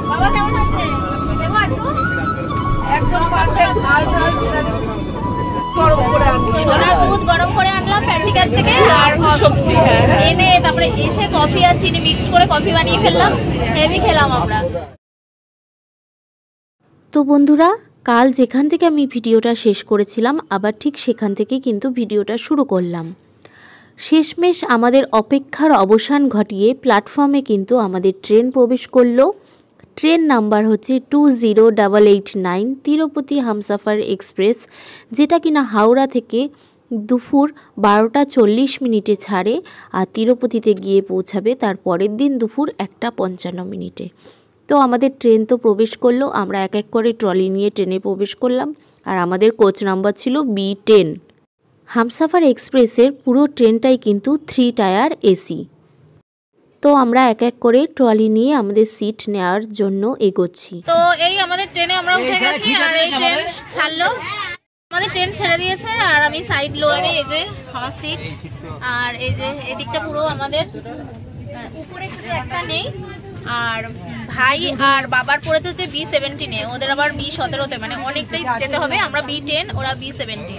বাবা কেমন আছে? একদম পারফেক্ট। সোনা দুধ গরম করে আনলাম প্র্যাকটিক্যাল থেকে, আর সবজি এনে তারপরে এসে কফি আর চিনি মিক্স করে কফি বানিয়ে ফেললাম, হেভি খেলাম আমরা। তো বন্ধুরা, কাল যেখান থেকে আমি ভিডিওটা শেষ করেছিলাম আবার ঠিক সেখান থেকে কিন্তু ভিডিওটা শুরু করলাম। শেষমেশ আমাদের অপেক্ষার অবসান ঘটিয়ে প্ল্যাটফর্মে কিন্তু আমাদের ট্রেন প্রবেশ করলো। ট্রেন নাম্বার হচ্ছে 20889 তিরুপতি হামসাফার এক্সপ্রেস, যেটা কিনা হাওড়া থেকে দুপুর 12টা 40 মিনিটে ছাড়ে আর তিরুপতিতে গিয়ে পৌঁছাবে তার পরের দিন দুপুর 1টা 55 মিনিটে। তো আমাদের ট্রেন তো প্রবেশ করলো, আমরা এক এক করে ট্রলি নিয়ে ট্রেনে প্রবেশ করলাম, আর আমাদের কোচ নাম্বার ছিল B10। হামসাফার এক্সপ্রেসের পুরো ট্রেনটাই কিন্তু 3 টায়ার এসি। তো আমরা এক এক করে ট্রলি নিয়ে আমাদের সিট নেওয়ার জন্য এগোচ্ছি। তো এই আমাদের ট্রেনে আমরা উঠে গেছি, আর এই ট্রেন ছাড়লো, আমাদের ট্রেন ছেড়ে দিয়েছে, আর আমি সাইড লোয়ারে এই যে আমার সিট, আর এই যে এদিকটা পুরো আমাদের, উপরে শুধু একটা নেই, আর ভাই আর বাবার পড়েছে হচ্ছে B17, ওদের আবার B17, মানে অনেকটাই যেতে হবে। আমরা B10, ওরা B17।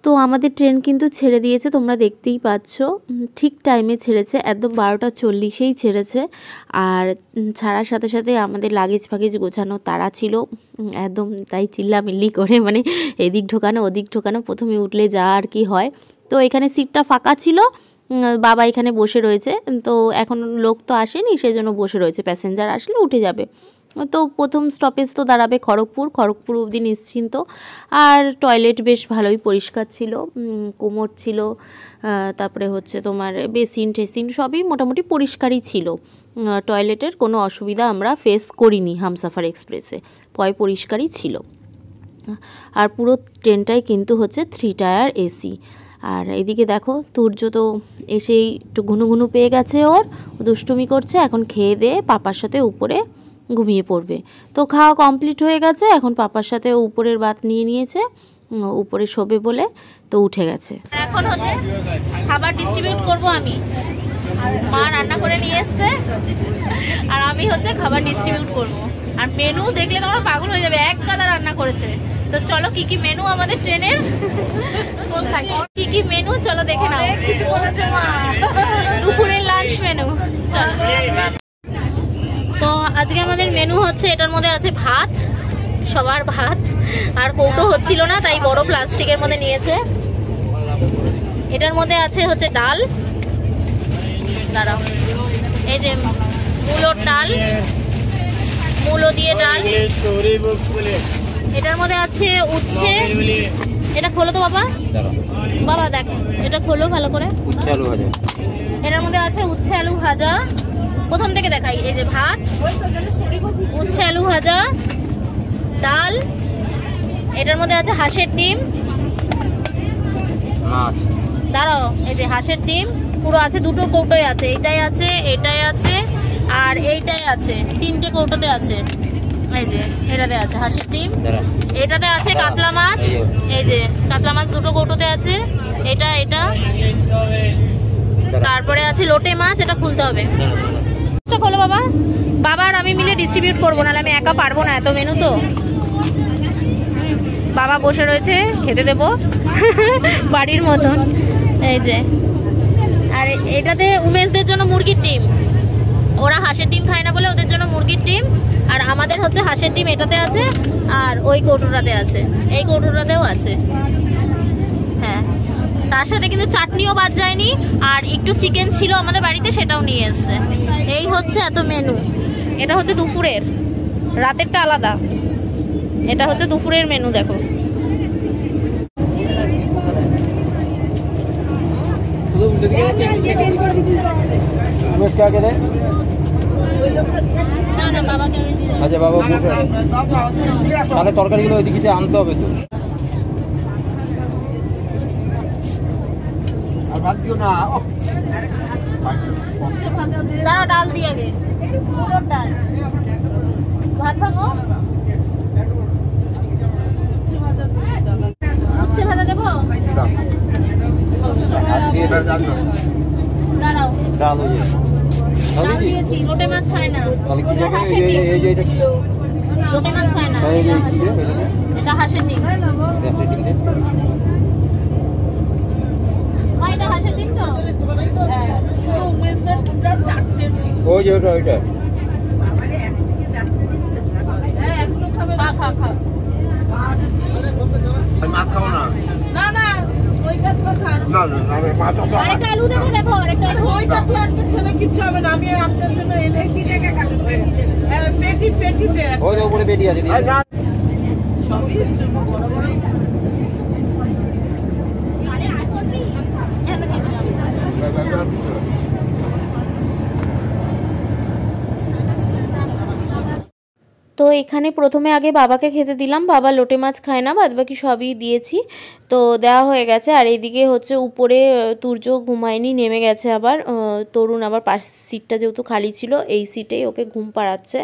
তো আমাদের ট্রেন কিন্তু ছেড়ে দিয়েছে, তোমরা দেখতেই পাচ্ছ, ঠিক টাইমে ছেড়েছে, একদম 12টা 40-এই ছেড়েছে। আর ছাড়ার সাথে সাথে আমাদের লাগেজ ফাগেজ গোছানো তারা ছিল একদম, তাই চিল্লামিল্লি করে মানে এদিক ঢোকানো ওদিক ঢোকানো, প্রথমে উঠলে যা আর কি হয়। তো এখানে সিটটা ফাঁকা ছিল, বাবা এখানে বসে রয়েছে, তো এখন লোক তো আসেনি সেজন্য বসে রয়েছে, প্যাসেঞ্জার আসলে উঠে যাবে। তো প্রথম স্টপেজ তো দাঁড়াবে খড়গপুর অবধি নিশ্চিন্ত। আর টয়লেট বেশ ভালোই পরিষ্কার ছিল, কোমর ছিল, তারপরে হচ্ছে তোমার বেসিন টেসিন সবই মোটামুটি পরিষ্কারই ছিল। টয়লেটের কোনো অসুবিধা আমরা ফেস করিনি হামসাফার এক্সপ্রেসে, পরিষ্কারই ছিল। আর পুরো ট্রেনটাই কিন্তু হচ্ছে 3 টায়ার এসি। আর এদিকে দেখো তুর্য তো এসেই একটু ঘুনু পেয়ে গেছে, ওর দুষ্টুমি করছে, এখন খেয়ে দিয়ে পাপার সাথে উপরে ঘুমিয়ে পড়বে। তো খাওয়া কমপ্লিট হয়ে গেছে, এখন পাপার সাথে উপরের বাত নিয়ে নিয়েছে, উপরে শোবে বলে তো উঠে গেছে। এখন হচ্ছে খাবার ডিস্ট্রিবিউট করব আমি, মা রান্না করে নিয়ে এসছে, আর আমি হচ্ছে খাবার ডিস্ট্রিবিউট করব। আর মেনু দেখলে তোমরা পাগল হয়ে যাবে, এক গাদা রান্না করেছে। তো চলো কি কি মেনু আমাদের ট্রেনের, কি কি মেনু চলো দেখে নাও। কিছু বলেছে মা, দুপুরের লাঞ্চ মেনু। তো আজকে আমাদের মেনু হচ্ছে, এটার মধ্যে আছে ভাত, সবার ভাত, আর কৌটো হচ্ছিল না তাই বড় প্লাস্টিকের মধ্যে নিয়েছে। এটার মধ্যে আছে হচ্ছে ডাল, দাঁড়াও, এই যে মূলোর ডাল, মূলো দিয়ে ডাল। এটার মধ্যে আছে উচ্ছে, এটা খোলো তো বাবা, বাবা দেখো এটা খোলো ভালো করে। এটার মধ্যে আছে উচ্ছে আলু ভাজা, প্রথম থেকে দেখাই, এই যে ভাত, উচ্ছে আলু ভাজা, ডাল, এটার মধ্যে আছে হাঁসের ডিম, দাঁড়াও, এই যে হাঁসের ডিম পুরো আছে, দুটো কৌটোয় আছে, এইটাই আছে, এটাই আছে, আর এইটাই আছে, 3টে কৌটোতে আছে। এই যে এটাতে আছে হাঁসের ডিম, এটাতে আছে কাতলা মাছ, এই যে কাতলা মাছ 2টো কৌটোতে আছে, এটা তারপরে আছে লোটে মাছ, এটা খুলতে হবে। খোলো বাবা, বাবা আর আমি মিলে ডিস্ট্রিবিউট করবো, নাহলে আমি একা পারবো না, এত মেনু তো। বাবা বসে রয়েছে, খেতে দেবো বাড়ির মতন। এই যে, আর এটাতে উমেশদের জন্য মুরগির ডিম, ওরা হাঁসের ডিম খায় না বলে ওদের জন্য মুরগির ডিম, আর আমাদের হচ্ছে হাঁসের ডিম এটাতে আছে, আর ওই কৌটোটাতে আছে, এই কৌটোটাতেও আছে। হ্যাঁ, তার সাথে কিন্তু চাটনিও বাদ যায়নি, আর একটু চিকেন ছিল আমাদের বাড়িতে, সেটাও নিয়ে এসছে। এই হচ্ছে এত মেনু। এটা হচ্ছে দুপুরের, রাতেরটা আলাদা, এটা হচ্ছে দুপুরের মেনু। দেখো আচ্ছা বাবা, তাহলে তরকারিগুলো ওইদিকে আনতে হবে তো। দাঁড়াও, ডাল দিয়ে আগে, ডাল ভাত ভাঙো, উচ্ছে ভাজা দেবো। দাঁড়াও, ডাল হয়ে যায় ডাল দিয়েছি, লোটে মাছ খায় না। তাহলে কি যাবে? এই যে এটা কি? লোটে মাছ খায় না, এই যে কি রে? এটা হাঁসের ডিম। ব্যবসা ঠিক দে। মা, এটা হাঁসের ডিম তো? শুধু উমেশদারটা চারটে ছিল। ওই যে ওইটা খা খা খা। মাছ খাবো না। না না, ওই কাতলা খান। না না আমি মাছ খাবো না। আরেকটা আলু দেবো, দেখো আরেকটা আলু। ওই কাতলা একটা খেলে কিচ্ছু হবে না। আমি আপনার জন্য এনেছি। পেটি পেটি দে। ওই যে উপরে পেটি আছে দিয়ে দে। সবই বড় বড়। আরে আর করবি? হ্যাঁ, দিয়ে দিলাম। তো এখানে প্রথমে আগে বাবাকে খেতে দিলাম, বাবা লোটে মাছ খায় না, বাদবাকি সবই দিয়েছি। তো দেওয়া হয়ে গেছে। আর এইদিকে হচ্ছে উপরে তুর্য ঘুমায়নি, নেমে গেছে আবার। তরুণ আবার পাশ সিটটা যেহেতু খালি ছিল, এই সিটেই ওকে ঘুম পাড়াচ্ছে।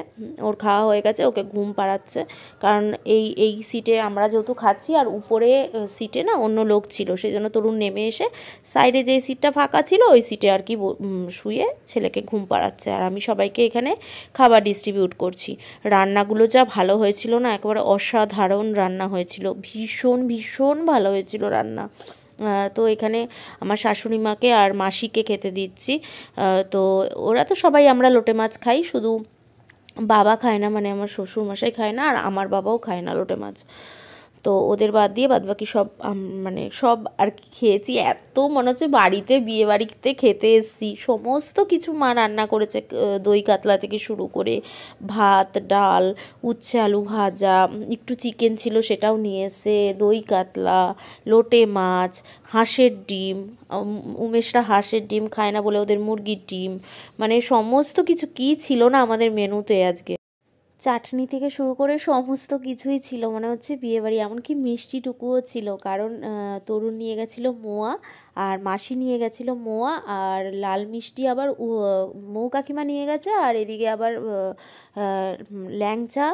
ওর খাওয়া হয়ে গেছে, ওকে ঘুম পাড়াচ্ছে। কারণ এই সিটে আমরা যেহেতু খাচ্ছি, আর উপরে সিটে না অন্য লোক ছিল, সেই জন্য তরুণ নেমে এসে সাইডে যেই সিটটা ফাঁকা ছিল ওই সিটে আর কি শুয়ে ছেলেকে ঘুম পাড়াচ্ছে। আর আমি সবাইকে এখানে খাবার ডিস্ট্রিবিউট করছি। রান্নাগুলো যা ভালো হয়েছিল না, একেবারে অসাধারণ রান্না হয়েছিল, ভীষণ ভীষণ ভালো হয়েছিল রান্না। তো এখানে আমার শাশুড়ি মাকে আর মাসিকে খেতে দিচ্ছি। তো ওরা তো সবাই আমরা লোটে মাছ খাই, শুধু বাবা খায় না, মানে আমার শ্বশুর মশাই খায় না, আর আমার বাবাও খায় না লোটে মাছ। তো ওদের বাদ দিয়ে বাদবাকি সব মানে সব আর কি খেয়েছি। এত মনে হচ্ছে বাড়িতে, বিয়ে বাড়িতে খেতে এসেছি। সমস্ত কিছু মা রান্না করেছে, দই কাতলা থেকে শুরু করে ভাত, ডাল, উচ্ছে আলু ভাজা, একটু চিকেন ছিল সেটাও নিয়ে এসে, দই কাতলা, লোটে মাছ, হাঁসের ডিম। উমেশরা হাঁসের ডিম খায় না বলে ওদের মুরগির ডিম, মানে সমস্ত কিছু কি ছিল না আমাদের মেনুতে আজকে। চাটনি থেকে শুরু করে সমস্ত কিছুই ছিল, মনে হচ্ছে বিয়েবাড়ি। এমনকি মিষ্টিটুকুও ছিল, কারণ তরুণ নিয়ে গেছিলো মোয়া, আর মাসি নিয়ে গেছিলো মোয়া, আর লাল মিষ্টি আবার মৌ কাকিমা নিয়ে গেছে, আর এদিকে আবার ল্যাংচা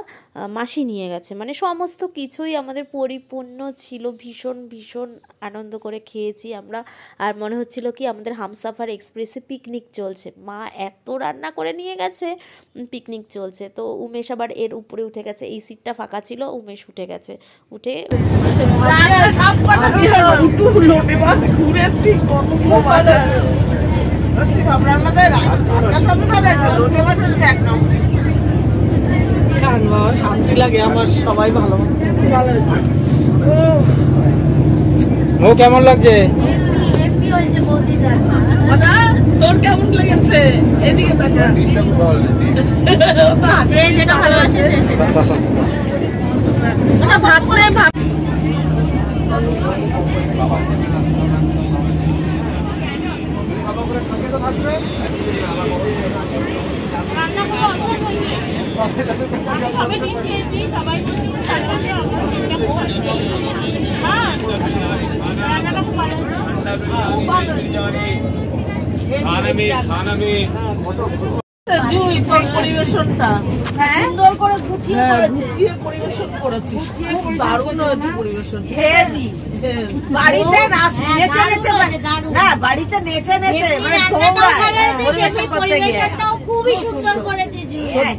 মাসি নিয়ে গেছে। মানে সমস্ত কিছুই আমাদের পরিপূর্ণ ছিল। ভীষণ ভীষণ আনন্দ করে খেয়েছি আমরা। আর মনে হচ্ছিল কি আমাদের হামসাফার এক্সপ্রেসে পিকনিক চলছে। মা এত রান্না করে নিয়ে গেছে, পিকনিক চলছে। তো উমেশ আবার এর উপরে উঠে গেছে, এই সিটটা ফাঁকা ছিল, উমেশ উঠে গেছে। উঠে লোটে মাছ ঘুরেছি কত মজা। আমরা আমাদের রান্না সব ভালো আছে, লোটে মাছ হচ্ছে এক নম্বর। খান বাবা, শান্তি লাগে আমার, সবাই ভালো ভালো হচ্ছে। ও কেমন লাগছে? তোর কেমন লেগেছে? এদিকে তাকা। যেটা ভালোবাসে ভাত করে ভাত। জুই, তোর পরিবেশনটা সুন্দর করে গুছিয়ে গুছিয়ে পরিবেশন করেছিস, খুব দারুণ হয়েছে পরিবেশন। বাড়িতে নেচে নেচে না, বাড়িতে নেচে নেচে মানে তোমরা পরিবেশন করতে গিয়ে খুবই সুন্দর করেছে।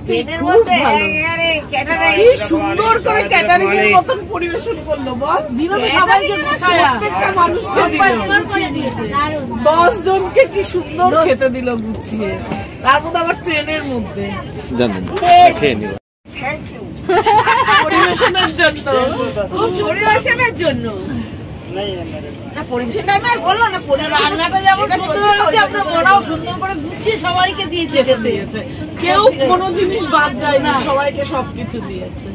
ট্রেনের মধ্যে কি সুন্দর করে ক্যাটারিং এর মতন পরিবেশন করলো বল। প্রত্যেকটা মানুষকে দিল, 10 জনকে কি সুন্দর খেতে দিল গুছিয়ে, তার মধ্যে আবার ট্রেনের মধ্যে। থ্যাংক ইউ পরিবেশনের জন্য, পরিবেশনের জন্য। না পরিবেশনটা আমি আর বললো না, রান্নাটা যেমন সুন্দর করে গুছিয়ে সবাইকে দিয়েছে, কেউ কোনো জিনিস বাদ যায়নি, সবাইকে সবকিছু দিয়েছে।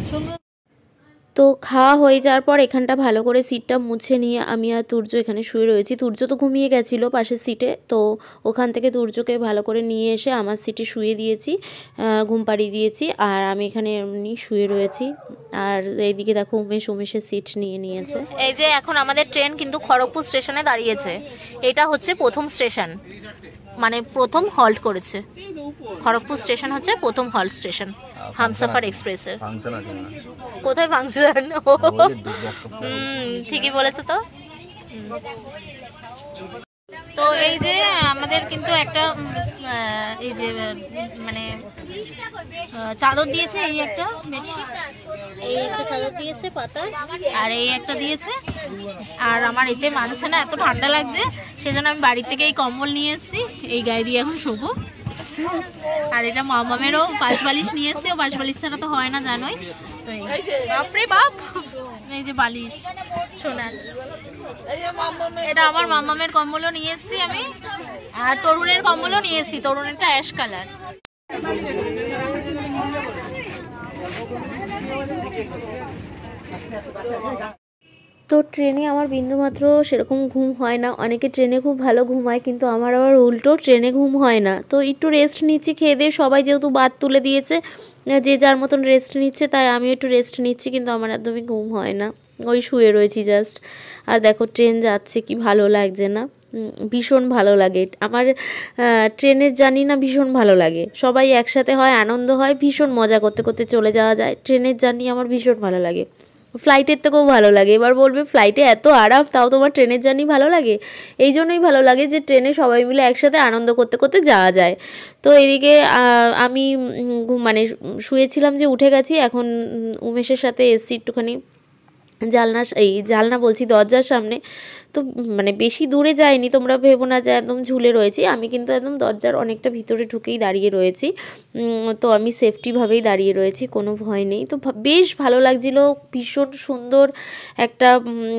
তো খাওয়া হয়ে যাওয়ার পর এখানটা ভালো করে সিটটা মুছে নিয়ে আমি আর তুর্য এখানে শুয়ে রয়েছি। তুর্য তো ঘুমিয়ে গেছিলো পাশের সিটে, তো ওখান থেকে তুর্যকে ভালো করে নিয়ে এসে আমার সিটে শুয়ে দিয়েছি, ঘুম পাড়িয়ে দিয়েছি। আর আমি এখানে এমনি শুয়ে রয়েছি। আর এইদিকে দেখো উমেশের সিট নিয়ে নিয়েছে। এই যে এখন আমাদের ট্রেন কিন্তু খড়গপুর স্টেশনে দাঁড়িয়েছে। এটা হচ্ছে প্রথম স্টেশন, মানে প্রথম হল্ট করেছে। খড়গপুর স্টেশন হচ্ছে প্রথম হল্ট স্টেশন হামসাফার এক্সপ্রেসের। কোথায় ফাংশন? ঠিকই বলেছে তো। তো এই যে আমাদের কিন্তু একটা এই যে মানে চাদর দিয়েছে, এই একটা বেডশিট, এই একটা চাদর দিয়েছে পাতা, আর এই একটা দিয়েছে। আর আমার এতে মানছে না, এত ঠান্ডা লাগছে, সেজন্য আমি বাড়ি থেকে এই কম্বল নিয়ে এসেছি, এই গায়ে দিয়ে এখন শোবো। আর এটা মামামেরও পাশ বালিশ নিয়ে এসছে, ও পাশ বালিশ ছাড়া তো হয় না জানোই। বাপরে বাপ, এই যে বালিশ সোনার, এটা আমার মামামের কম্বলও নিয়ে এসছি আমি, আর তরুণের কম্বলও নিয়ে এসছি, তরুণেরটা অ্যাশ কালার। তো ট্রেনে আমার বিন্দুমাত্র সেরকম ঘুম হয় না। অনেকে ট্রেনে খুব ভালো ঘুম হয়, কিন্তু আমার আবার উল্টো, ট্রেনে ঘুম হয় না। তো একটু রেস্ট নিচ্ছি খেয়ে দিয়ে, সবাই যেহেতু বাদ তুলে দিয়েছে, যে যার মতন রেস্ট নিচ্ছে, তাই আমি একটু রেস্ট নিচ্ছি, কিন্তু আমার একদমই ঘুম হয় না, ওই শুয়ে রয়েছি জাস্ট। আর দেখো ট্রেন যাচ্ছে, কি ভালো লাগছে না, ভীষণ ভালো লাগে আমার ট্রেনের জার্নি না, ভীষণ ভালো লাগে। সবাই একসাথে হয়, আনন্দ হয়, ভীষণ মজা করতে করতে চলে যাওয়া যায়। ট্রেনের জার্নি আমার ভীষণ ভালো লাগে, ফ্লাইটের থেকেও ভালো লাগে। এবার বলবে ফ্লাইটে এত আরাম, তাও তোমার ট্রেনের জার্নি ভালো লাগে? এই জন্যই ভালো লাগে যে ট্রেনে সবাই মিলে একসাথে আনন্দ করতে করতে যাওয়া যায়। তো এদিকে আমি মানে শুয়েছিলাম, যে উঠে গেছি এখন, উমেশের সাথে এসছি একটুখানি জানলা বলছি দরজার সামনে। তো মানে বেশি দূরে যাইনি, তোমরা ভেবো না যে একদম ঝুলে রয়েছি, আমি কিন্তু একদম দরজার অনেকটা ভিতরে ঢুকেই দাঁড়িয়ে রয়েছি। তো আমি সেফটিভাবেই দাঁড়িয়ে রয়েছি, কোনো ভয় নেই। তো বেশ ভালো লাগছিল, ভীষণ সুন্দর একটা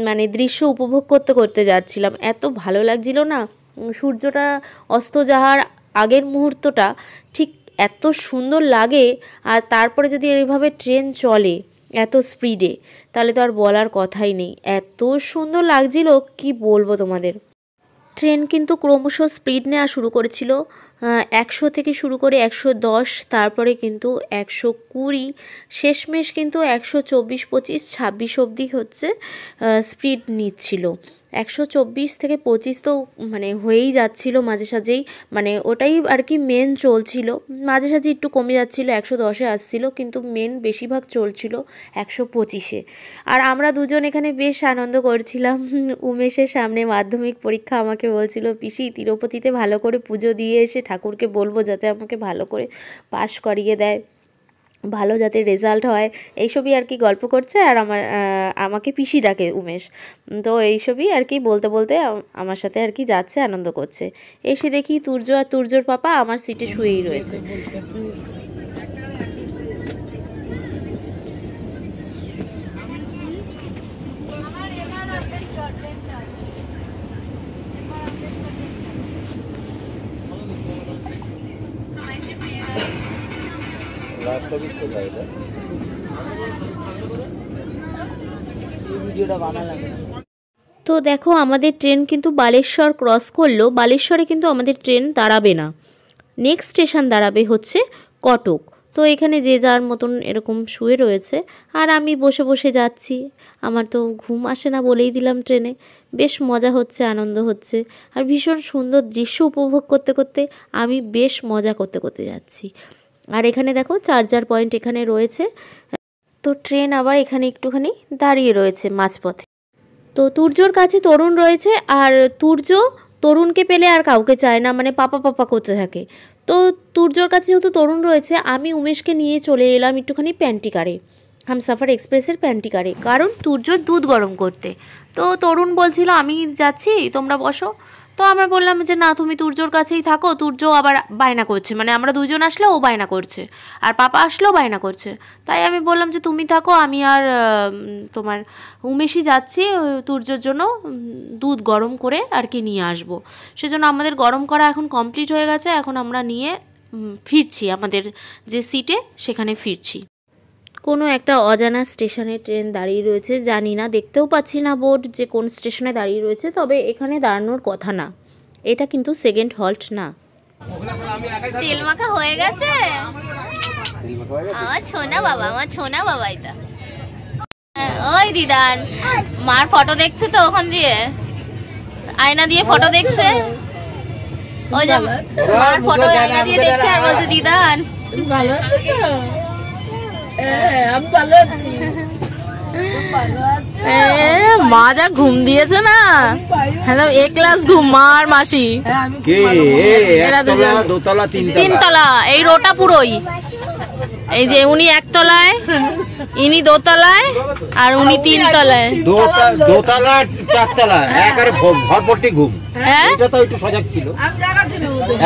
মানে দৃশ্য উপভোগ করতে করতে যাচ্ছিলাম, এত ভালো লাগছিল না। সূর্যটা অস্ত যাওয়ার আগের মুহূর্তটা ঠিক এত সুন্দর লাগে, আর তারপরে যদি এইভাবে ট্রেন চলে এত স্পিডে, তাহলে তো আর বলার কথাই নেই, এত সুন্দর লাগছিল, কি বলবো তোমাদের। ট্রেন কিন্তু ক্রমশ স্পিড নেওয়া শুরু করেছিল, 100 থেকে শুরু করে 110, তারপরে কিন্তু 120, শেষমেশ কিন্তু 124, 25, 26 অবধি হচ্ছে স্পিড নিচ্ছিল। 124 থেকে 25 তো মানে হয়েই যাচ্ছিল মাঝে সাঝেই, মানে ওটাই আর কি মেন চলছিল। মাঝে সাঝে একটু কমে যাচ্ছিল, 110-এ আসছিল, কিন্তু মেন বেশিরভাগ চলছিল 125-এ। আর আমরা দুজন এখানে বেশ আনন্দ করছিলাম। উমেশের সামনে মাধ্যমিক পরীক্ষা, আমাকে বলছিল পিসি তিরুপতিতে ভালো করে পুজো দিয়ে এসে ঠাকুরকে বলবো যাতে আমাকে ভালো করে পাশ করিয়ে দেয়, ভালো যাতে রেজাল্ট হয়, এইসবই আর কি গল্প করছে। আর আমাকে পিসি ডাকে উমেশ, তো এইসবই আর কি বলতে বলতে আমার সাথে আর কি যাচ্ছে, আনন্দ করছে। এসে দেখি তুর্য আর তুর্যর পাপা আমার সিটে শুয়েই রয়েছে। তো দেখো আমাদের ট্রেন কিন্তু বালেশ্বর ক্রস করলো, বালেশ্বরে কিন্তু আমাদের ট্রেন দাঁড়াবে না, নেক্সট স্টেশন দাঁড়াবে হচ্ছে কটক। তো এখানে যে যার মতন এরকম শুয়ে রয়েছে, আর আমি বসে বসে যাচ্ছি, আমার তো ঘুম আসে না বলেই দিলাম ট্রেনে। বেশ মজা হচ্ছে, আনন্দ হচ্ছে, আর ভীষণ সুন্দর দৃশ্য উপভোগ করতে করতে আমি বেশ মজা করতে করতে যাচ্ছি। আর এখানে দেখো চার্জার পয়েন্ট এখানে রয়েছে, তো ট্রেন আবার এখানে একটুখানি দাঁড়িয়ে রয়েছে মাঝপথে। তো তুর্যর কাছে তরুণ রয়েছে, আর তুর্য তরুণকে পেলে আর কাউকে চায় না, মানে পাপা পাপা করতে থাকে। তো তুর্যর কাছে যেহেতু তরুণ রয়েছে, আমি উমেশকে নিয়ে চলে এলাম একটুখানি প্যান্টিকারে, হামসাফার এক্সপ্রেসের প্যান্টিকারে, কারণ তুর্যর দুধ গরম করতে। তো তরুণ বলছিল আমি যাচ্ছি, তোমরা বসো। তো আমরা বললাম যে না, তুমি তুর্যর কাছেই থাকো। তুর্য আবার বায়না করছে, মানে আমরা দুজন আসলে ও বায়না করছে, আর পাপা আসলেও বায়না করছে। তাই আমি বললাম যে তুমি থাকো, আমি আর তোমার উমেশই যাচ্ছি তুর্যর জন্য দুধ গরম করে আর কি নিয়ে আসবো। সেজন্য আমাদের গরম করা এখন কমপ্লিট হয়ে গেছে, এখন আমরা নিয়ে ফিরছি আমাদের যে সিটে, সেখানে ফিরছি। কোনো একটা অজানা স্টেশনে ট্রেন দাঁড়িয়ে রয়েছে, জানি না, দেখতেও পাচ্ছি না বোর্ড যে কোন স্টেশনে দাঁড়িয়ে রয়েছে, তবে এখানে দাঁড়ানোর কথা না, এটা কিন্তু সেকেন্ড হল্ট না। তেল মাখা হয়ে গেছে আমার ছোনা বাবা, আমার ছোনা বাবা। এটা ওই দিদান মার ফটো দেখছে, তো ওখান দিয়ে আয়না দিয়ে ফটো দেখছে, ওই যে মার ফটো আয়না দিয়ে দেখছে, আর বলছে দিদান ভালো আছে তো? আমি ভালো আছি। মা যা ঘুম দিয়েছে না, হ্যালো এ ক্লাস ঘুম মা আর মাসি। দোতলা তিনতলা, এই রোটা পুরোই। এই যে উনি একতলায়, ইনি দোতলায়, আর উনি তিনতলায়। দোতলা চারতলা একেবারে ভরপট্টি ঘুম। এটা তো একটু সজাগ ছিল,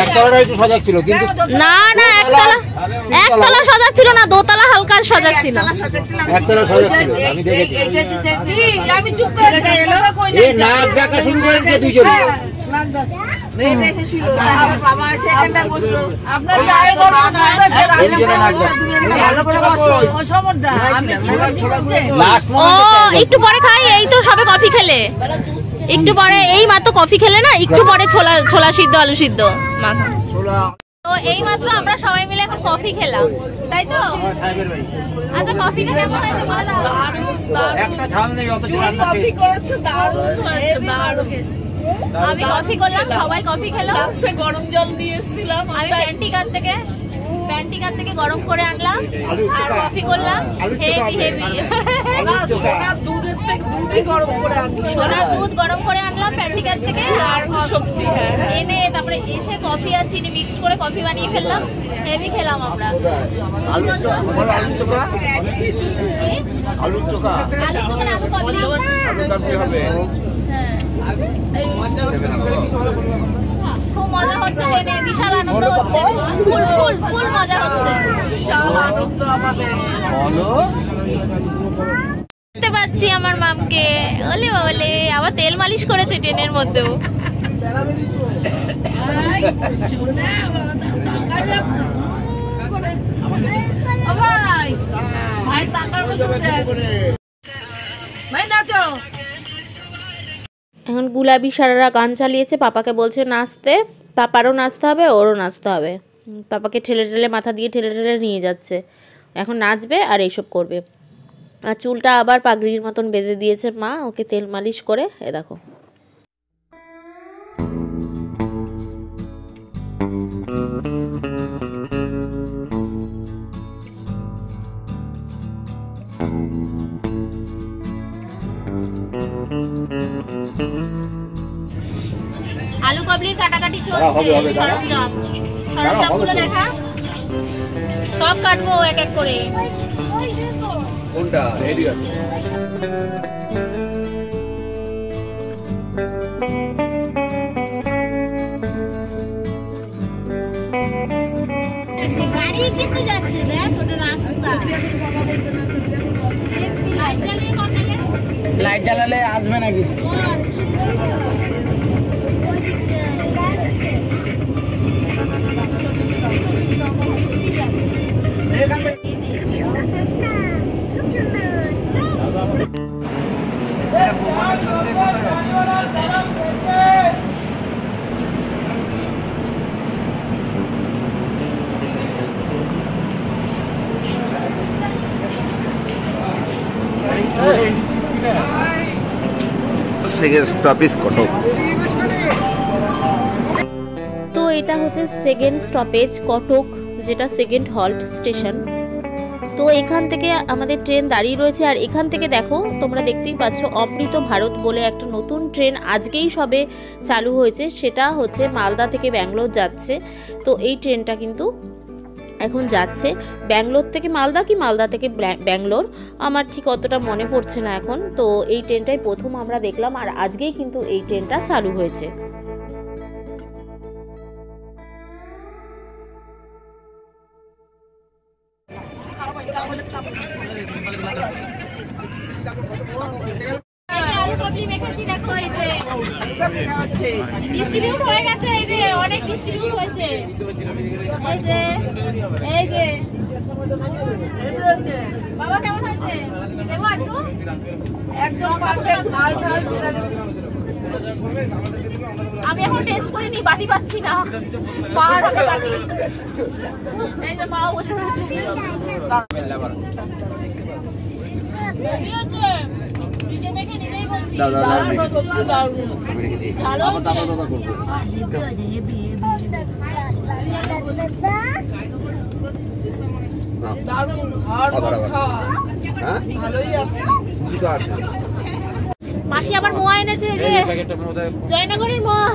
একতলাটা একটু সজাগ ছিল, কিন্তু না না একতলা সজাগ ছিল না, দোতলা হালকা সজাগ ছিল। একতলা সজাগ ছিল, আমি দেখেছি। এই নাক ডাকা শুরু করেছে দুজন। মেয়েটা এসেছিল, বাবা এসে এখানটা বসলো। একটু পরে খাই, এই তো সবে কফি খেলে, একটু পরে এই মাত্র কফি খেলে না, একটু পরে ছোলা সিদ্ধ আলু সিদ্ধ মাখা। তো এই মাত্র আমরা সবাই মিলে এখন কফি খেলাম, তাই তো? আচ্ছা কফিটা কেমন হয়েছে বলো? একটা ঝাল নেই, অত কফি করেছে, দারুণ হয়েছে, দারুণ। আমি কফি করলাম, সবাই কফি খেলো। গরম জল নিয়ে এসেছিলাম আমি প্যান্টিকার থেকে গরম করে আনলাম আর কফি করলাম। সোনার দুধের থেকে দুধই গরম করে আনলাম, সোনার দুধ গরম করে আনলাম প্যান্টিকার থেকে, আর সত্যি এনে তারপরে এসে কফি আর চিনি মিক্স করে কফি বানিয়ে ফেললাম, হেভি খেলাম আমরা। আলুর চোখা হবে। খুব মজা হচ্ছে, বিশাল আনন্দ হচ্ছে, ফুল মজা হচ্ছে, বিশাল আনন্দ আমাদের। দেখতে পাচ্ছি আমার মামকে, ওলে ওলে আবার তেল মালিশ করেছে ট্রেনের মধ্যেও। এখন গুলাবি সারারা গান চালিয়েছে, পাপাকে বলছে নাচতে, পাপারও নাচতে হবে ওরও নাচতে হবে। পাপাকে ঠেলে ঠেলে মাথা দিয়ে ঠেলে ঠেলে নিয়ে যাচ্ছে, এখন নাচবে আর এইসব করবে। আর চুলটা আবার পাগড়ির মতন বেঁধে দিয়েছে মা ওকে তেল মালিশ করে। এ দেখো আলু কাবলির কাটাকাটি চলছে, সরঞ্জামগুলো দেখা, সব কাটবো এক এক করে। কোনটা রেডি আছে? গাড়ি কিন্তু যাচ্ছে, দেখ ওটা রাস্তা। লাইট জ্বালালে আসবে নাকি? Second stoppage Cuttack. তো এটা হচ্ছে সেকেন্ড স্টপেজ কটক, যেটা সেকেন্ড হল্ট স্টেশন। তো এখান থেকে আমাদের ট্রেন দাঁড়িয়ে রয়েছে, আর এখান থেকে দেখো তোমরা দেখতেই পাচ্ছ অমৃত ভারত বলে একটা নতুন ট্রেন আজকেই সবে চালু হয়েছে, সেটা হচ্ছে মালদা থেকে ব্যাঙ্গালোর যাচ্ছে। তো এই ট্রেনটা কিন্তু এখন যাচ্ছে ব্যাঙ্গালোর থেকে মালদা কি মালদা থেকে ব্যাঙ্গালোর, আমার ঠিক অতটা মনে পড়ছে না এখন। তো এই ট্রেনটাই প্রথম আমরা দেখলাম, আর আজকেই কিন্তু এই ট্রেনটা চালু হয়েছে। ডিস্ট্রিবিউট হয়ে গেছে, এই যে অনেক ডিস্ট্রিবিউট হয়েছে, এই যে বাবা কেমন হয়েছে দেখো একটু, একদম পারফেক্ট। আমি এখন টেস্ট করিনি, বাটি পাচ্ছি না, পাহাড় হবে বাটি। এই যে মা বসে আছে, কি হচ্ছে নিজে মেখে নিজেই বলছি, ভালো মাসি আবার মোয়া এনেছে, যে জয়নগরের মোয়া।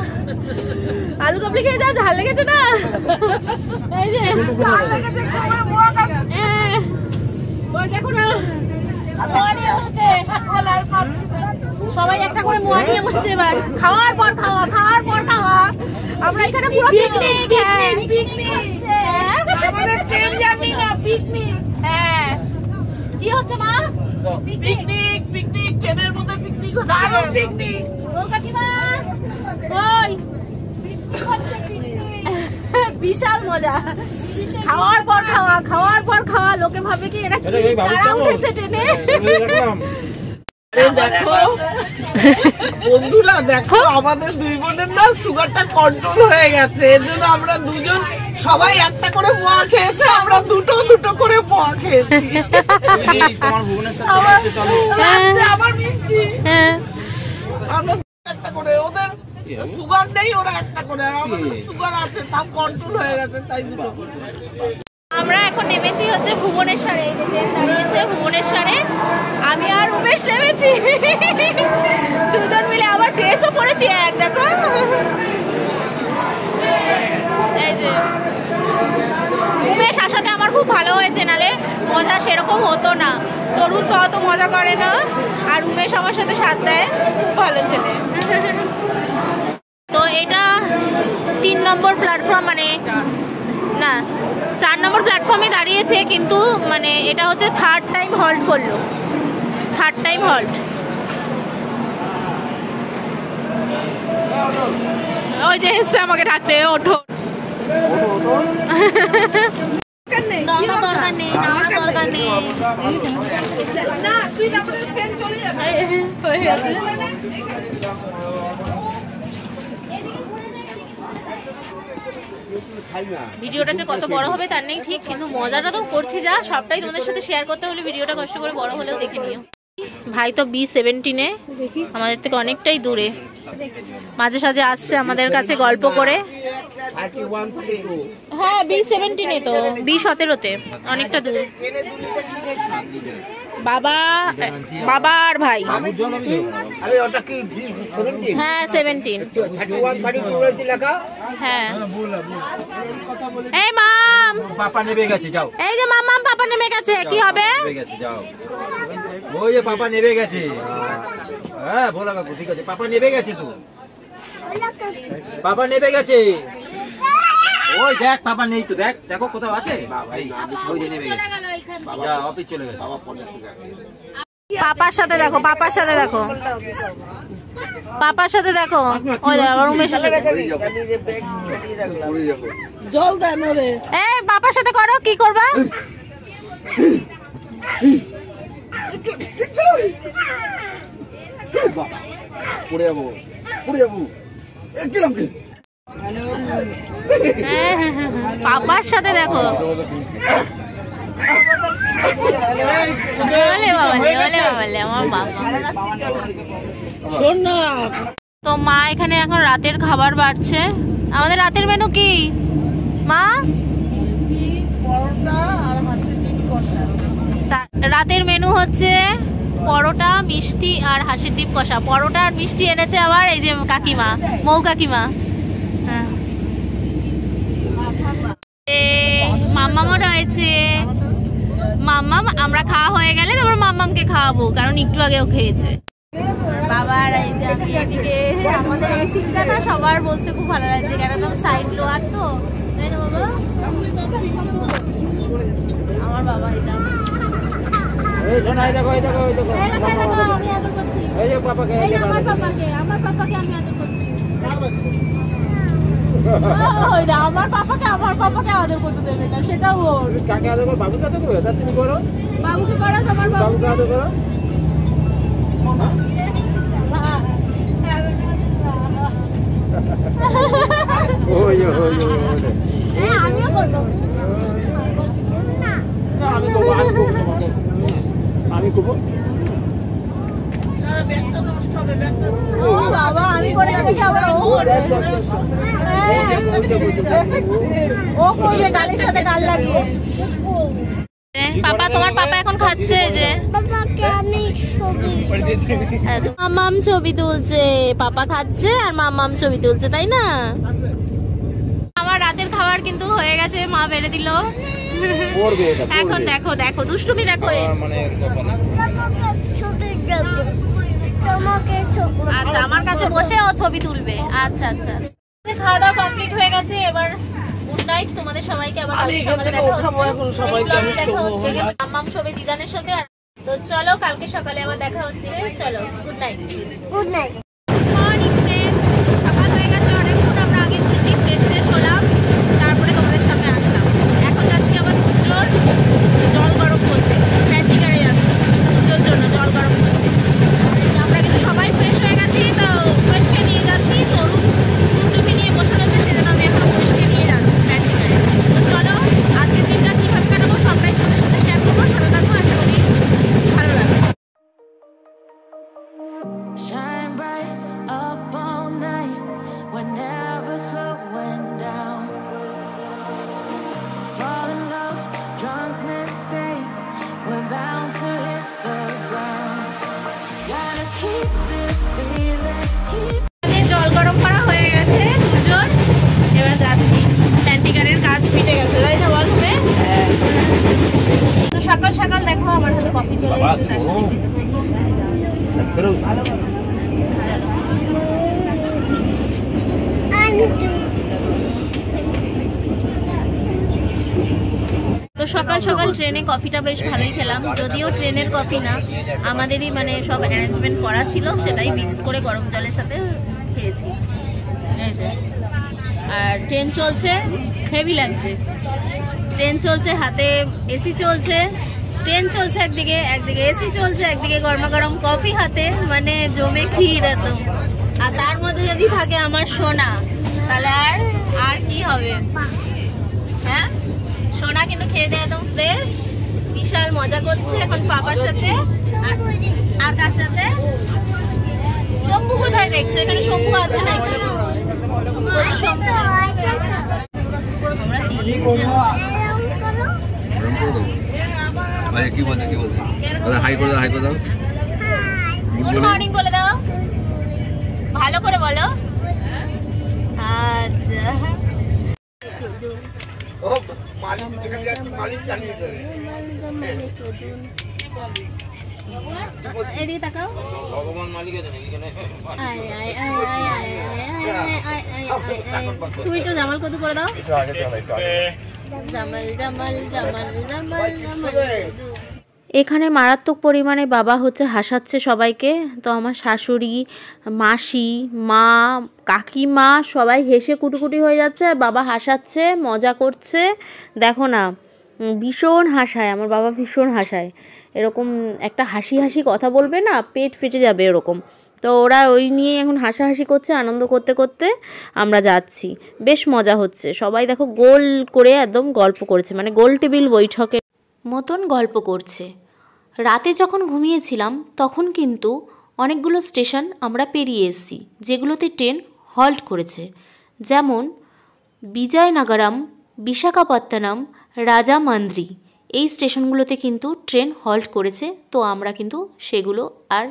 আলু কাবলি খেয়ে যা, ঝাল লেগেছে না? এই যে দেখো না, সবাই একটা করে মোয়া নিয়ে বসছে। এবার খাওয়ার পর খাওয়া, খাওয়ার পর খাওয়া। আমরা এখানে পুরো পিকনিক। হ্যাঁ, কি হচ্ছে মা? পিকনিক, পিকনিক, ট্রেনের মধ্যে পিকনিক হচ্ছে। দারুণ পিকনিক। ও কাকিমা, ওই বিশাল মজা। খাওয়ার পর খাওয়া, খাওয়ার পর খাওয়া। লোকে ভাবে কি এরা কারা উঠেছে ট্রেনে। দেখো বন্ধুরা, দেখো আমাদের দুই বোনের না সুগারটা কন্ট্রোল হয়ে গেছে। এর জন্য আমরা দুজন সবাই একটা করে পোয়া খেয়েছে, আমরা দুটো দুটো করে পোয়া খেয়েছি। আবার মিষ্টি আমরা একটা করে, ওদের সুগার নেই, ওরা একটা করে, আমাদের সুগার আছে, তাও কন্ট্রোল হয়ে গেছে, তাই দুটো করে। আমরা এখন নেমেছি হচ্ছে ভুবনেশ্বরে। দাঁড়িয়েছে ভুবনেশ্বরে, আমি আর উমেশ নেমেছি দুজন মিলে। আবার ড্রেসও পরেছি এক, দেখো। এই যে উমেশ আসাতে আমার খুব ভালো হয়েছে, নালে মজা সেরকম হতো না। তরুণ তো অত মজা করে না, আর উমেশ আমার সাথে সাথ দেয়, খুব ভালো ছেলে। তো এটা 3 নম্বর প্ল্যাটফর্ম, মানে না 4 নম্বর প্ল্যাটফর্মে দাঁড়িয়েছে, কিন্তু মানে এটা হচ্ছে 3rd টাইম হল্ট করলো। 3rd time halt. ওই যে এসছে আমাকে ডাকতে, ওঠো। ভিডিওটা যে কত বড় হবে তার নেই ঠিক, কিন্তু মজাটা তো করছি যা, সবটাই তোমাদের সাথে শেয়ার করতে হলে ভিডিওটা কষ্ট করে বড় হলেও দেখে নিও। ভাই তো B17-এ, আমাদের থেকে অনেকটাই দূরে। মাঝে সাঝে আসছে আমাদের কাছে গল্প করে। হ্যাঁ B17-এ, তো B17-তে অনেকটা দূর। বাবা, বাবা আর ভাই। হ্যাঁ 17। হ্যাঁ। এই মাম, পাপা নেমে গেছে, যাও। এই যে মাম, পাপা নেমে গেছে, কি হবে? যাও, ওই যে পাপা নেমে গেছে। হ্যাঁ ভোলা কাকু, ঠিক আছে, পাপা নেমে গেছে। তো পাপা নেমে গেছে, ওই দেখ পাপা নেই তো, দেখ, দেখো কোথাও আছে। ওই যে নেমে গেছে, যা অফিস চলে গেছে। পাপার সাথে দেখো, পাপার সাথে দেখো, পাপার সাথে দেখো। ওই আবার উমেশ জল দেন রে। এই পাপার সাথে করো, কি করবা? পড়ে যাবো, পড়ে যাবো। পাপার সাথে দেখো। তো মা এখানে এখন রাতের খাবার বাড়ছে। আমাদের রাতের মেনু কি মা? রাতের মেনু হচ্ছে পরোটা, মিষ্টি আর হাঁসের ডিম কষা। পরোটা আর মিষ্টি এনেছে আবার এই যে কাকিমা, মৌ কাকিমা। হ্যাঁ, মাম্মামও রয়েছে। মাম্মাম, আমরা খাওয়া হয়ে গেলে তারপর মাম্মামকে খাওয়াবো, কারণ একটু আগেও খেয়েছে। বাবার এই যে আমি এদিকে, আমাদের এই সিটটা না সবার বসতে খুব ভালো লাগছে, কারণ সাইড লোয়ার তো, তাই না বাবা? আমার বাবা এটা আমার পাপাকে আমি আদর করছি। আমার পাপাকে আদর করতে দেবে না, সেটা ওর। কাকে আদর করো? বাবুকে আদর করো, তুমি করো। বাবুকে করো, তোমার বাবুকে আদর করো। আমিও করবো। আমি করবো। বাবা আমি করেছি দেখি আবার ও করবে। ও করবে গালের সাথে গাল লাগিয়ে। পাপা, তোমার পাপা এখন খাচ্ছে যে মামাম ছবি তুলছে, পাপা খাচ্ছে আর মামাম ছবি তুলছে, তাই না? আমার রাতের খাবার কিন্তু হয়ে গেছে, মা বেড়ে দিল। এখন দেখো দেখো দুষ্টুমি দেখো। আচ্ছা, আমার কাছে বসে ও ছবি তুলবে। আচ্ছা আচ্ছা, খাওয়া দাওয়া কমপ্লিট হয়ে গেছে, এবার গুড নাইট তোমাদের সবাইকে। আবার কালকে সকালে দেখা হচ্ছে। মাম্মাম ছবি দিদানের সাথে। তো চলো কালকে সকালে আবার দেখা হচ্ছে। চলো good night. Good night. Morning friend, সকাল হয়ে গেছে অনেকক্ষণ, আমরা আগে থেকে ফ্রেশ ফ্রেশ হলাম, তারপরে তোমাদের সামনে আসলাম। এখন যাচ্ছি আবার পুজোর জল গরম করতে, প্র্যাকটিকালে যাচ্ছি পুজোর জন্য জল গরম করতে। আমরা কিন্তু সবাই ফ্রেশ হয়ে গেছি, তো ফ্রেশকে নিয়ে যাচ্ছি। তরুণ টুকটুকি নিয়ে বসে রয়েছে, সেজন্য আমি এখন ফ্রেশকে নিয়ে যাচ্ছি প্র্যাকটিকালে। তো চলো আজকের দিনটা কীভাবে কাটাবো সবটাই তোমাদের সাথে শেয়ার করবো। সাথে থাকবো, আশা করি ভালো লাগবে। Shine bright up all night, we're never slowing down. Fall in love, drunk mistakes, we're bound to hit the ground. Gotta keep this feeling, keep. জল গরম করা হয়ে গেছে পুজোর, এবার যাচ্ছি। প্যান্টিকারের কাজ মিটে গেছে, তাই না বল? তো সকাল সকাল দেখো আমার সাথে কফি চলে এসেছে, তার সাথে তো সকাল সকাল ট্রেনে কফিটা বেশ ভালোই খেলাম, যদিও ট্রেনের কফি না, আমাদেরই মানে সব অ্যারেঞ্জমেন্ট করা ছিল, সেটাই মিক্সড করে গরম জলের সাথে খেয়েছি। এই যে, আর ট্রেন চলছে, হেভি লাগছে। ট্রেন চলছে, হাতে এসি চলছে, ট্রেন চলছে একদিকে, একদিকে এসি চলছে, একদিকে গরমা গরম কফি হাতে, মানে জমে ক্ষীর একদম। আর তার মধ্যে যদি থাকে আমার সোনা, তাহলে আর কি হবে? হ্যাঁ, সোনা কিন্তু খেয়ে দেয় একদম ফ্রেশ, বিশাল মজা করছে এখন পাপার সাথে। আর কার সাথে? শম্ভু কোথায় দেখছো? এখানে শম্ভু আছে না? কি বলছে কি বলছে? হাই করে দাও, হাই করে দাও, গুড মর্নিং বলে দাও, ভালো করে বলো। আচ্ছা, এদিকে তাকাও। ভগবান মালিক আছে নাকি এখানে? তুমি একটু জামাল কদু করে দাও। জামাল জামাল জামাল জামাল জামাল। এখানে মারাত্মক পরিমাণে বাবা হচ্ছে হাসাচ্ছে সবাইকে। তো আমার শাশুড়ি, মাসি, মা, কাকিমা সবাই হেসে কুটুকুটি হয়ে যাচ্ছে, আর বাবা হাসাচ্ছে, মজা করছে। দেখো না, ভীষণ হাসায় আমার বাবা, ভীষণ হাসায়। এরকম একটা হাসি হাসি কথা বলবে না, পেট ফেটে যাবে এরকম। তো ওরা ওই নিয়ে এখন হাসাহাসি করছে, আনন্দ করতে করতে আমরা যাচ্ছি। বেশ মজা হচ্ছে, সবাই দেখো গোল করে একদম গল্প করছে, মানে গোল টেবিল বৈঠকের মতন গল্প করছে। রাতে যখন ঘুমিয়েছিলাম তখন কিন্তু অনেকগুলো স্টেশন আমরা পেরিয়ে এসেছি, যেগুলোতে ট্রেন হল্ট করেছে, যেমন বিজয়নগরম, বিশাখাপত্তনম, রাজামান্দ্রি। এই স্টেশনগুলোতে কিন্তু ট্রেন হল্ট করেছে। তো আমরা কিন্তু সেগুলো আর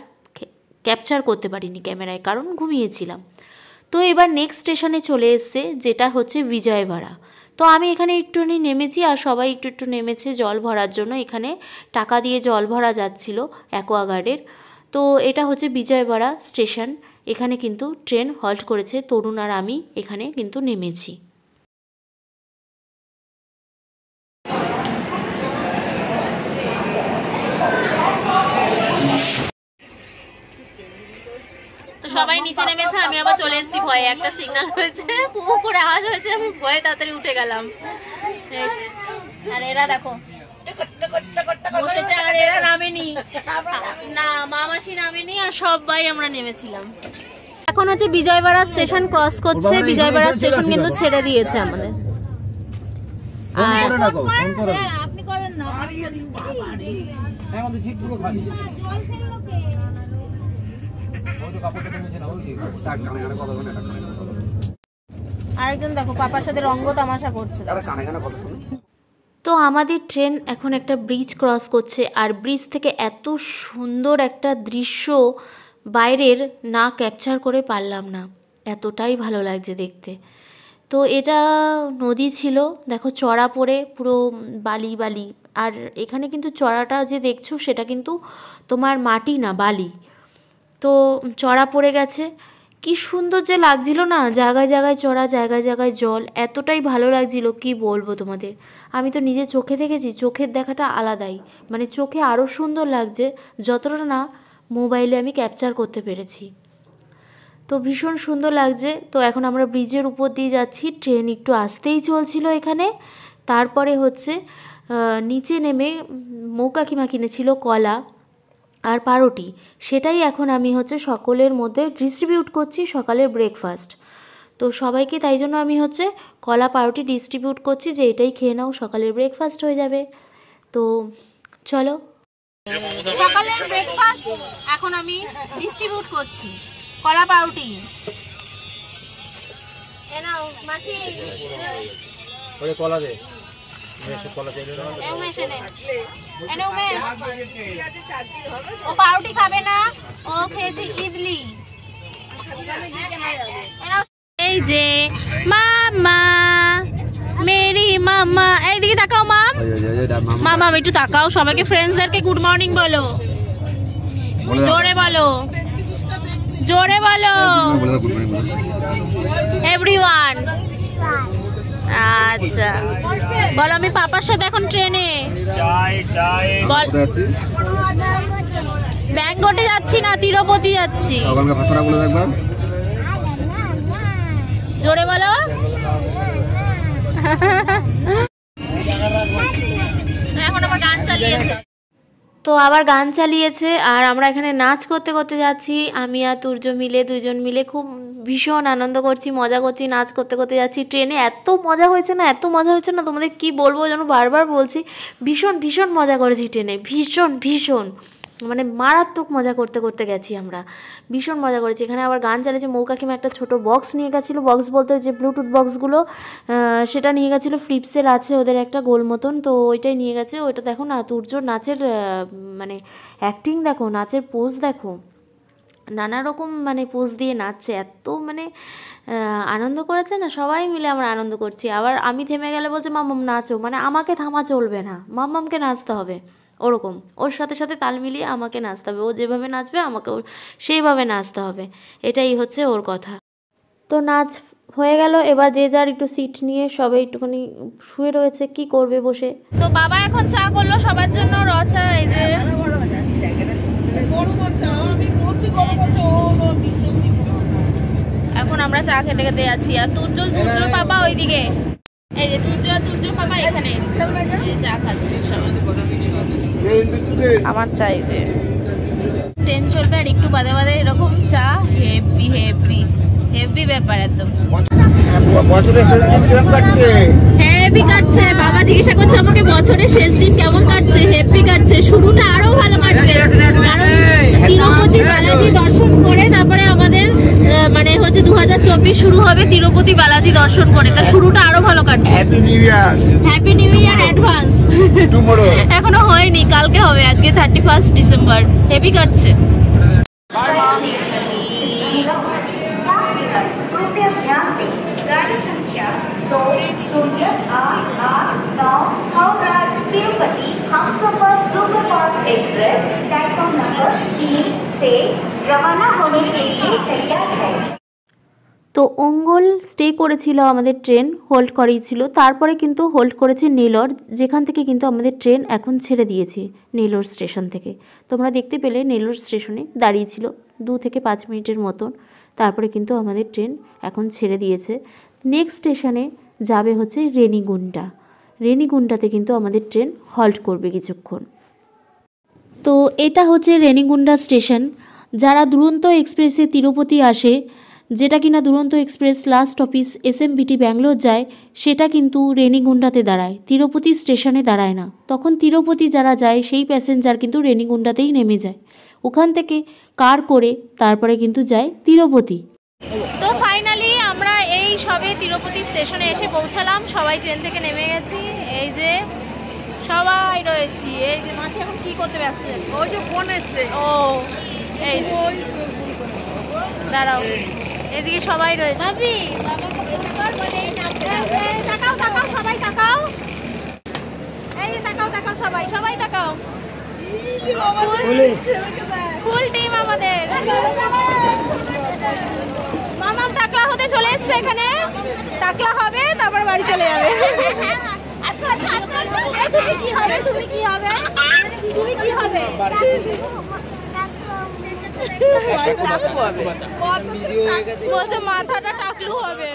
ক্যাপচার করতে পারিনি ক্যামেরায়, কারণ ঘুমিয়েছিলাম। তো এবার নেক্সট স্টেশনে চলে এসছে, যেটা হচ্ছে বিজয়ওয়াড়া। তো আমি এখানে একটুখানি নেমেছি, আর সবাই একটু একটু নেমেছে জল ভরার জন্য। এখানে টাকা দিয়ে জল ভরা যাচ্ছিল অ্যাকোয়াগার্ডের। তো এটা হচ্ছে বিজয়ওয়াড়া স্টেশন, এখানে কিন্তু ট্রেন হল্ট করেছে। তরুণ আর আমি এখানে কিন্তু নেমেছি। সবাই নিচে নেমেছে, আমি আবার চলে এসেছি ভয়ে। একটা সিগন্যাল হয়েছে, পু করে আওয়াজ হয়েছে, আমি ভয়ে তাড়াতাড়ি উঠে গেলাম। আর এরা দেখো বসেছে, আর এরা নামেনি না, মামাসি নামেনি, আর সবাই আমরা নেমেছিলাম। এখন হচ্ছে বিজয়ওয়াড়া স্টেশন ক্রস করছে। বিজয়ওয়াড়া স্টেশন কিন্তু ছেড়ে দিয়েছে আমাদের। আপনি করেন না, আরেকজন দেখো পাপার সাথে রঙ্গ তামাশা করছে। তো তো আমাদের ট্রেন এখন একটা ব্রিজ ক্রস করছে, আর ব্রিজ থেকে এত সুন্দর একটা দৃশ্য বাইরের না ক্যাপচার করে পারলাম না, এতটাই ভালো লাগছে দেখতে। তো এটা নদী ছিল, দেখো চড়া পড়ে পুরো বালি বালি, আর এখানে কিন্তু চড়াটা যে দেখছো সেটা কিন্তু তোমার মাটি না, বালি। তো চড়া পড়ে গেছে, কি সুন্দর যে লাগছিল না, জায়গায় জায়গায় চড়া, জায়গায় জায়গায় জল, এতটাই ভালো লাগছিল কি বলবো তোমাদের। আমি তো নিজে চোখে দেখেছি, চোখের দেখাটা আলাদাই, মানে চোখে আরও সুন্দর লাগছে যতটা না মোবাইলে আমি ক্যাপচার করতে পেরেছি। তো ভীষণ সুন্দর লাগছে। তো এখন আমরা ব্রিজের উপর দিয়ে যাচ্ছি, ট্রেন একটু আসতেই চলছিল এখানে। তারপরে হচ্ছে নিচে নেমে মৌকাকিমা কিনেছিল কলা আর পাউরুটি, সেটাই এখন আমি হচ্ছে সকলের মধ্যে ডিস্ট্রিবিউট করছি, সকালের ব্রেকফাস্ট। তো সবাইকে তাই জন্য আমি হচ্ছে কলা পাউরুটি ডিস্ট্রিবিউট করছি যে এটাই খেয়ে নাও, সকালের ব্রেকফাস্ট হয়ে যাবে। তো চলো, সকালের ব্রেকফাস্ট এখন আমি ডিস্ট্রিবিউট করছি, কলা পাউরুটি। এ নাও মাসি, ওরে কলা দে, মেশে কলা চাইলে না। এ উমেশ এনে উমেশ, ও পাউরুটি খাবে না, ও খেয়েছে ইডলি। এই যে মামা, মেরি মামা, এইদিকে তাকাও মাম, মামা একটু তাকাও, সবাইকে ফ্রেন্ডসদেরকে গুড মর্নিং বলো, জোরে বলো, জোরে বলো এভরিওয়ান। আচ্ছা বলো, আমি পাপার সাথে এখন ট্রেনে ব্যাঙ্গটে যাচ্ছি না, তিরুপতি যাচ্ছি। জোরে বলো। এখন আমার গান চালিয়েছে, তো আবার গান চালিয়েছে, আর আমরা এখানে নাচ করতে করতে যাচ্ছি, আমি আর তুর্য মিলে, দুজন মিলে খুব ভীষণ আনন্দ করছি, মজা করছি, নাচ করতে করতে যাচ্ছি। ট্রেনে এত মজা হয়েছে না, এত মজা হয়েছে না, তোমাদের কি বলবো, যেন বারবার বলছি, ভীষণ ভীষণ মজা করেছি ট্রেনে, ভীষণ ভীষণ, মানে মারাত্মক মজা করতে করতে গেছি আমরা, ভীষণ মজা করেছি। এখানে আবার গান চালিয়েছে, মৌকাকিমা একটা ছোট বক্স নিয়ে গেছিলো, বক্স বলতে যে ব্লুটুথ বক্সগুলো, সেটা নিয়ে গেছিলো, ফ্লিপসের আছে ওদের একটা গোল মতন, তো ওইটাই নিয়ে গেছে। ওইটা দেখো না, তুর্যর নাচের মানে অ্যাক্টিং দেখো, নাচের পোজ দেখো, নানা রকম মানে পোজ দিয়ে নাচছে, এত মানে আনন্দ করেছে না, সবাই মিলে আমরা আনন্দ করছি। আবার আমি থেমে গেলে বলছে মাম্মাম নাচো, মানে আমাকে থামা চলবে না, মাম্মামকে নাচতে হবে, ওরকম ওর সাথে সাথে তাল মিলিয়ে আমাকে নাচতে হবে, ও যেভাবে নাচবে আমাকে সেইভাবে নাচতে হবে, এটাই হচ্ছে ওর কথা। তো নাচ হয়ে গেল, এবার যে যার একটু সিট নিয়ে সবাই একটুখানি শুয়ে রয়েছে, কি করবে বসে। তো বাবা এখন চা করলো সবার জন্য, রচা, এই যে এখন আমরা চা খেতে খেতে যাচ্ছি, আর তুর্য পাপা ওইদিকে, এই যে তুর্য পাপা এখানে চা খাচ্ছে সবাই, আমার চাই যে ট্রেন চলবে, আর একটু বাদে বাদে এরকম চা, হেভি হেভি হেভি ব্যাপার একদম। হেভি কাটছে, বাবা জিজ্ঞাসা করছে আমাকে বছরের শেষ দিন কেমন কাটছে, হেভি কাটছে, শুরুটা আরো ভালো কাটছে, কারণ তিরুপতি বালাজি দর্শন করে তারপরে আমাদের মানে হচ্ছে 2024 শুরু হবে তিরুপতি বালাজি দর্শন করে, তা শুরুটা আরো ভালো কাটছে। হ্যাপি নিউ ইয়ার অ্যাডভান্স, এখনো হয়নি, কালকে হবে, আজকে 31 ডিসেম্বর, হেভি কাটছে। তো অঙ্গল স্টে করেছিল আমাদের ট্রেন, হোল্ড করেছিল, তারপরে কিন্তু হোল্ড করেছে নেলোর, যেখান থেকে কিন্তু আমাদের ট্রেন এখন ছেড়ে দিয়েছে নেলোর স্টেশন থেকে। তোমরা দেখতে পেলে নেলোর স্টেশনে দাঁড়িয়েছিল 2 থেকে 5 মিনিটের মতন, তারপরে কিন্তু আমাদের ট্রেন এখন ছেড়ে দিয়েছে। নেক্সট স্টেশনে যাবে হচ্ছে রেনিগুন্ডা, রেনিগুন্ডাতে কিন্তু আমাদের ট্রেন হল্ট করবে কিছুক্ষণ। তো এটা হচ্ছে রেনিগুন্ডা স্টেশন। যারা দুরন্ত এক্সপ্রেসে তিরুপতি আসে, যেটা কিনা দুরন্ত express last office SMBT Bangalore যায়, সেটা কিন্তু রেনিগুন্ডাতে দাঁড়ায়, তিরুপতি স্টেশনে দাঁড়ায় না। তখন তিরুপতি যারা যায় সেই প্যাসেঞ্জার কিন্তু রেনিগুন্ডাতেই নেমে যায়, ওখান থেকে কার করে তারপরে কিন্তু যায় তিরুপতি। তো ফাইনালি আমরা এই সবে তিরুপতি স্টেশনে এসে পৌঁছালাম, সবাই ট্রেন থেকে নেমে গেছি, এই যে সবাই রয়েছি। এই যে মাসি এখন কি করতে ব্যস্ত? ওই যে ফোন এসছে। ও এই দাঁড়াও, এদিকে সবাই রয়েছে। তাকাও তাকাও সবাই তাকাও, এই যে তাকাও তাকাও সবাই, সবাই তাকাও। ফুল টিম আমাদের। মামাম টাকলা হতে চলে এসছে এখানে, টাকলা হবে তারপর বাড়ি চলে যাবে। তুমি কি হবে? তুমি কি হবে? তুমি কি হবে? বলছে মাথাটা টাকলু হবে।